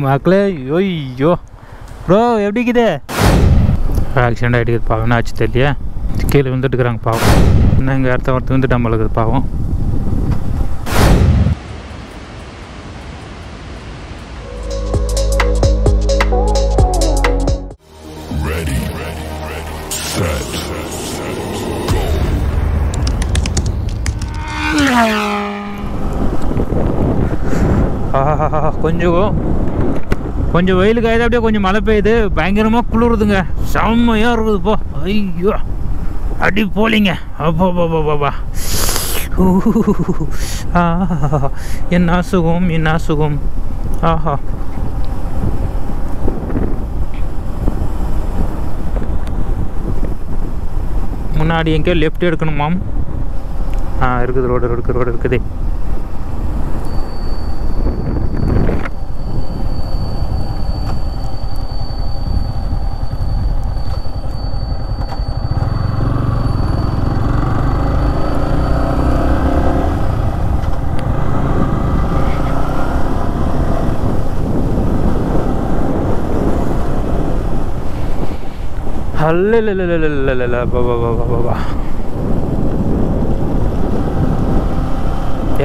மக்களே ஐயோ ப்ரோ எப்படி இருக்குது? ஆக்சிடென்ட் ஆகிட்டு பாவம், என்ன ஆச்சு தெரியலையே. கீழே விழுந்துட்டுக்கிறாங்க பாவம். இன்னும் இங்கே இடத்த ஒருத்தர் வந்துட்டு நம்மளுக்கு பாவம். கொஞ்சம் வெயில் காயுது, அப்படியே கொஞ்சம் மழை பெய்யுது, பயங்கரமாக குளிருதுங்க, செம்மையாக இருக்குது. இப்போ ஐயோ அடி போலிங்க, அப்பா என்ன சுகம் என்ன சுகம். ஆஹா முன்னாடி எங்கேயோ லெஃப்ட் எடுக்கணுமாம். இருக்குது, ரோடு இருக்குது.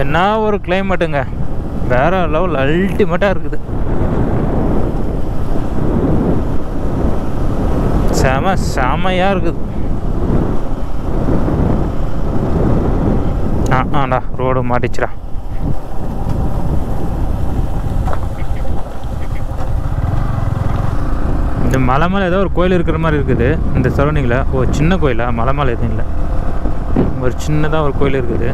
என்ன ஒரு கிளைமேட்டுங்க, வேற லெவல் அல்டிமேட்டாக இருக்குது. செமையாக இருக்குது. ஆண்டா ரோடு மாட்டிச்சுடா. இந்த மலை மேலே ஏதோ ஒரு கோயில் இருக்கிற மாதிரி இருக்குது இந்த சரௌண்டிங்கில். ஓ சின்ன கோயிலா? மலை மேலே எதுவும் இல்லை, ஒரு சின்னதாக ஒரு கோயில் இருக்குது.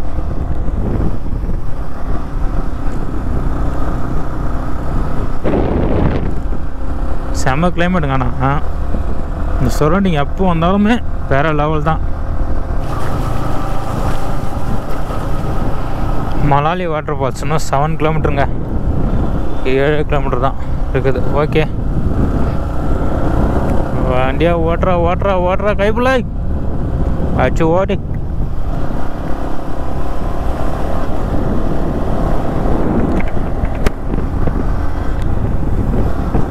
செம்ம கிளைமேட்டுங்க. ஆனால் இந்த சரௌண்டிங் எப்போ வந்தாலுமே வேறு லெவல் தான். மலாலி வாட்டர் ஃபால்ஸ் இன்னும் 7 கிலோமீட்டருங்க, 7 கிலோமீட்டர் தான் இருக்குது. ஓகே வண்டியா ஓட்டுறா கைப்புள்ள அச்சு ஓடி.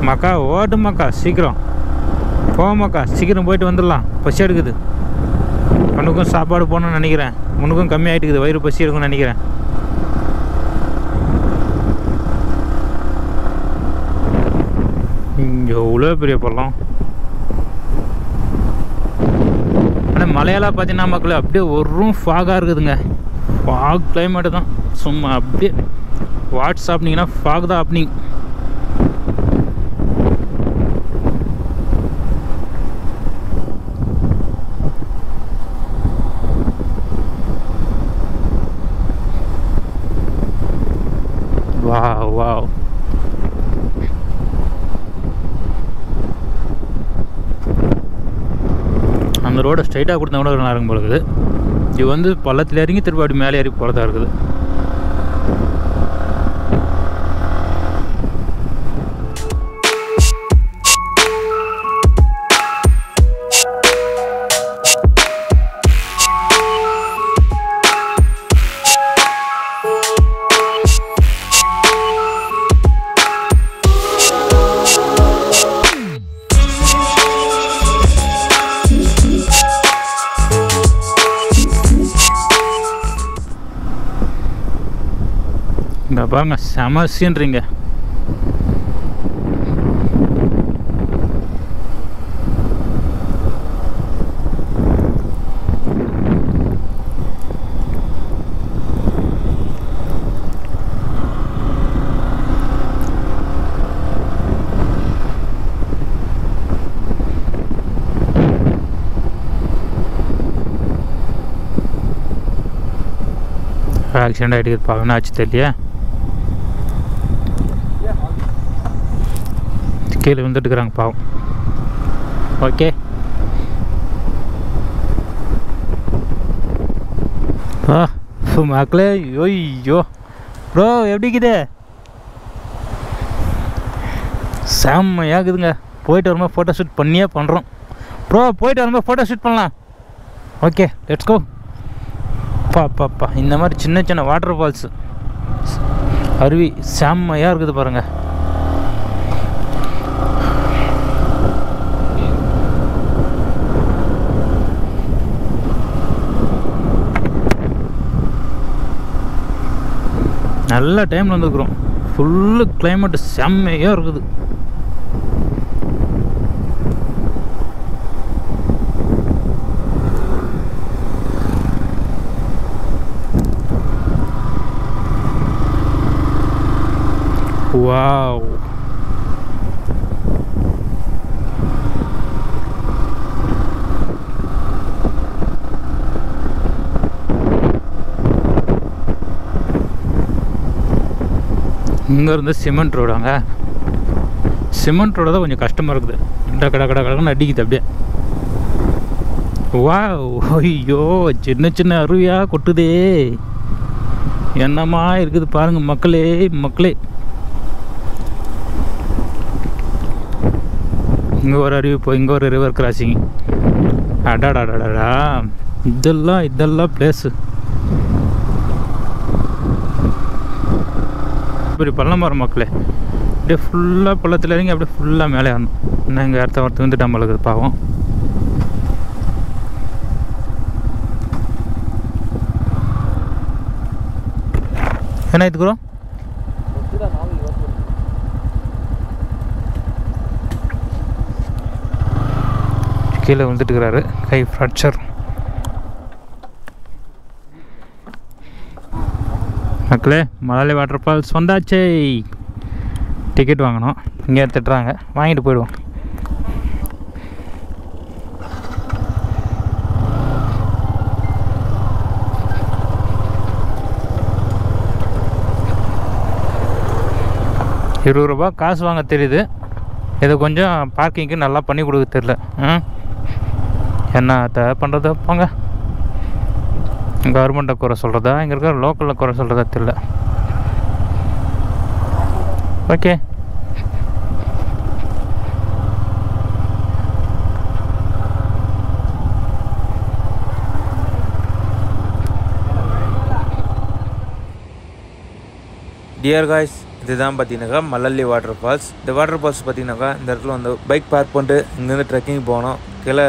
மக்கா ஓட்டு மக்கா, சீக்கிரம் போ மக்கா, சீக்கிரம் போயிட்டு வந்துடலாம். பசி எடுக்குது, உனக்கும் சாப்பாடு போகணுன்னு நினைக்கிறேன். உனக்கும் கம்மி ஆகிட்டுக்குது, வயிறு பசி இருக்குன்னு நினைக்கிறேன். எவ்வளோ பெரிய பள்ளம். ஆனால் மலையெல்லாம் பார்த்தீங்கன்னா மக்கள் அப்படியே ஒரு ஃபாகாக இருக்குதுங்க. ஃபாக் கிளைமேட்டு தான் சும்மா. அப்படியே வாட்ஸ் ஆப்னிங்கன்னா ஃபாக் தான் ஆப்னிங். வாவ் அந்த ரோடை ஸ்ட்ரைட்டாக கொடுத்தா கூட நல்லா இருக்கும் போல இருக்குது. இது வந்து பள்ளத்தில் இறங்கி திரும்ப அப்படி மேலே ஏறி போகிறதா இருக்குது. இங்கே பாருங்க, செம சீன்றீங்க. ஆக்சிடென்ட் ஆகிட்டு பாவம், என்ன ஆச்சு தெரியலையே. கீழே விழுந்துட்டுக்கிறாங்க பாவம். ஓகே மக்களே ஐயோ ப்ரோ எப்படி இருக்குது? செம்மையாக இருக்குதுங்க. போயிட்டு வரும்போது ஃபோட்டோ ஷூட் பண்ணியே பண்ணுறோம் ப்ரோ. போயிட்டு வரும்போது ஃபோட்டோ ஷூட் பண்ணலாம். Okay let's go. இந்த மாதிரி சின்ன சின்ன வாட்டர் ஃபால்ஸு, அருவி செம்மையாக இருக்குது பாருங்கள். நல்ல டைமில் வந்துருக்குறோம். ஃபுல்லு கிளைமேட்டு செம்மையாக இருக்குது. வாவ், இங்கேருந்து சிமெண்ட் ரோடாங்க. சிமெண்ட் ரோடு தான் கொஞ்சம் கஷ்டமாக இருக்குது. கடை கடன்னு அடிக்குது அப்படியே. வா, ஐயோ, சின்ன சின்ன அருவியாக கொட்டுதே. என்னமா இருக்குது பாருங்கள் மக்களே. இங்கே ஒரு அருவி, இப்போ இங்கே ஒரு ரிவர் கிராசிங். அடாடாடாடா, இதெல்லாம் பிளேஸு. இப்படி பள்ளம் வரும் மக்களே. அப்படியே ஃபுல்லாக பள்ளத்தில் இறங்கி அப்படியே ஃபுல்லாக மேலே வரணும். இன்னும் எங்கள் இடத்த ஒருத்தர் வந்துட்டு நம்மளுக்கு பாவம். என்ன இதுக்குறோம்? கீழே வந்துட்டு இருக்கிறாரு, கை ஃப்ராக்சர். மக்களே, மலாலி வாட்டர் ஃபால்ஸ் வந்தாச்சே. டிக்கெட் வாங்கணும், இங்கே திட்டுறாங்க, வாங்கிட்டு போயிடுவோம். ₹20 காசு வாங்க தெரியுது. இதை கொஞ்சம் பார்க்கிங்க்கு நல்லா பண்ணி கொடுக்க தெரில. என்னத்தை பண்ணுறதா போங்க. கவர்மெண்ட்டை குறை சொல்கிறதா, இங்கே இருக்கிற லோக்கலில் குறை சொல்கிறதா தெரியல. ஓகே, டியர் காய்ஸ், இதுதான் பார்த்தீங்கன்னாக்கா மலல்லி வாட்டர் ஃபால்ஸ். இந்த வாட்டர் ஃபால்ஸ் பார்த்தீங்கன்னாக்கா இந்த இடத்துல வந்து பைக் பார்க் பண்ணிட்டு இங்கேருந்து ட்ரெக்கிங் போகணும். கீழே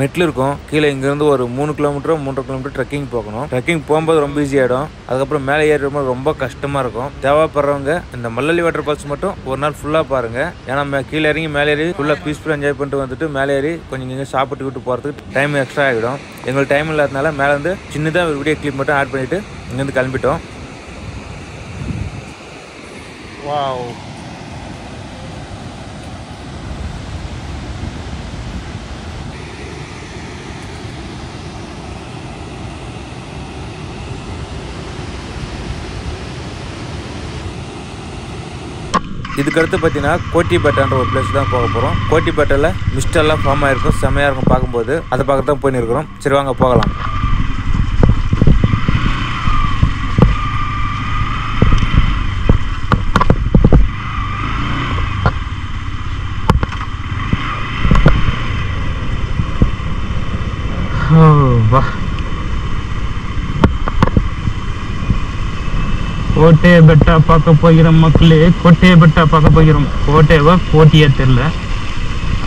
மெட்டில் இருக்கும். கீழே இங்கேருந்து ஒரு 3 கிலோமீட்டர் 3.5 கிலோமீட்டர் ட்ரெக்கிங் போகணும். ட்ரெக்கிங் போகும்போது ரொம்ப ஈஸியாகிடும். அதுக்கப்புறம் மேலே ஏறும்போது ரொம்ப கஷ்டமாக இருக்கும். தேவைப்படுறவங்க இந்த மல்லல்லி வாட்டர் ஃபால்ஸ் மட்டும் ஒரு நாள் ஃபுல்லாக பாருங்கள். ஏன்னா கீழே இறங்கி மேலே ஏறி ஃபுல்லாக பீஸ்ஃபுல்லாக என்ஜாய் பண்ணிட்டு வந்துட்டு மேலே ஏறி கொஞ்சம் இங்கே சாப்பிட்டு விட்டு போகிறதுக்கு டைம் எக்ஸ்ட்ரா ஆகிடும். எங்களுக்கு டைம் இல்லாதனால மேலே வந்து சின்னதாக ஒரு வீடியோ கிளிப் மட்டும் ஆட் பண்ணிவிட்டு இங்கேருந்து கிளம்பிட்டோம். வாவ், இதுக்கடுத்து பார்த்தீங்கன்னா கோட்டிப்பேட்டைன்ற ஒரு பிளேஸ் தான் போக போகிறோம். கோட்டிப்பேட்டையில் மிஸ்டெல்லாம் ஃபார்ம் ஆகிருக்கும், செம்மையாக இருக்கும் பார்க்கும்போது. அதை பார்க்க தான் போயின்னு இருக்கிறோம். சரி வாங்க போகலாம். வா, கோட்டையை பெட்டா பார்க்க போகிறோம் மக்களே. கோட்டையை பெட்டா பார்க்க போகிறோம். கோட்டையவா கோட்டையே தெரில,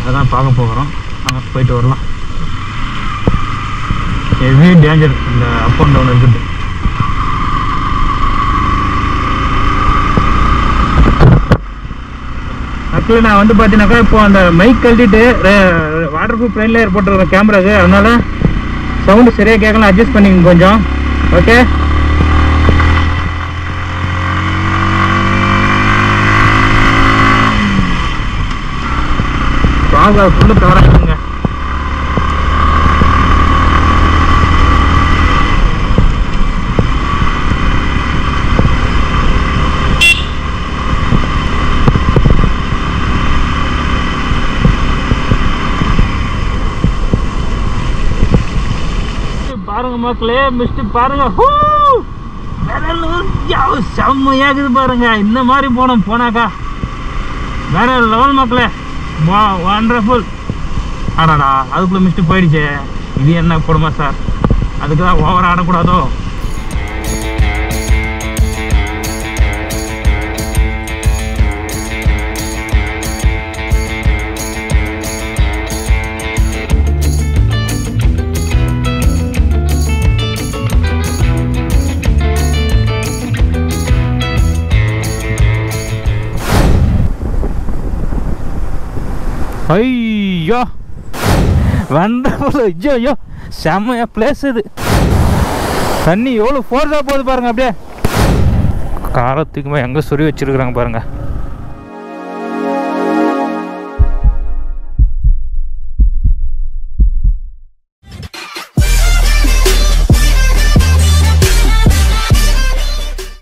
அதான் பார்க்க போகிறோம். அங்கே போயிட்டு வரலாம். ஹெவி டேஞ்சர் இந்த அப் அண்ட் டவுன் இருக்குது. மக்களே, நான் வந்து பார்த்தீங்கன்னாக்கா இப்போ அந்த மைக் கழட்டிட்டு வாட்டர் ப்ரூஃப் ட்ரெயினில் ஏற்பட்டுருக்கேன் கேமராக்கு. அதனால சவுண்டு சரியாக கேட்கலாம், அட்ஜஸ்ட் பண்ணிங்க கொஞ்சம். ஓகே, வாங்க ஃபுல்லு தவறாங்க. பாருங்க மக்களே, மிஸ்ட் பாருங்க, செம்மையாக்குது பாருங்க. இந்த மாதிரி போனாக்கா வேற லெவல் மக்களே. வண்டர்ஃபுல். ஆடாடா, அதுக்குள்ளே மிஸ்ட்டு போயிடுச்சே. இது என்ன கொடுமை சார், அதுக்கு தான் ஓவர் ஆடக்கூடாதோ. ஐயோ வண்டர்ஃபுல். ஐயோ ஐயோ செம்மையா பிளேஸ் இது. தண்ணி எவ்வளோ ஃபோர்ஸாக போகுது பாருங்க. அப்படியே காலத்துக்குமே எங்கே சொறி வச்சிருக்கிறாங்க பாருங்க.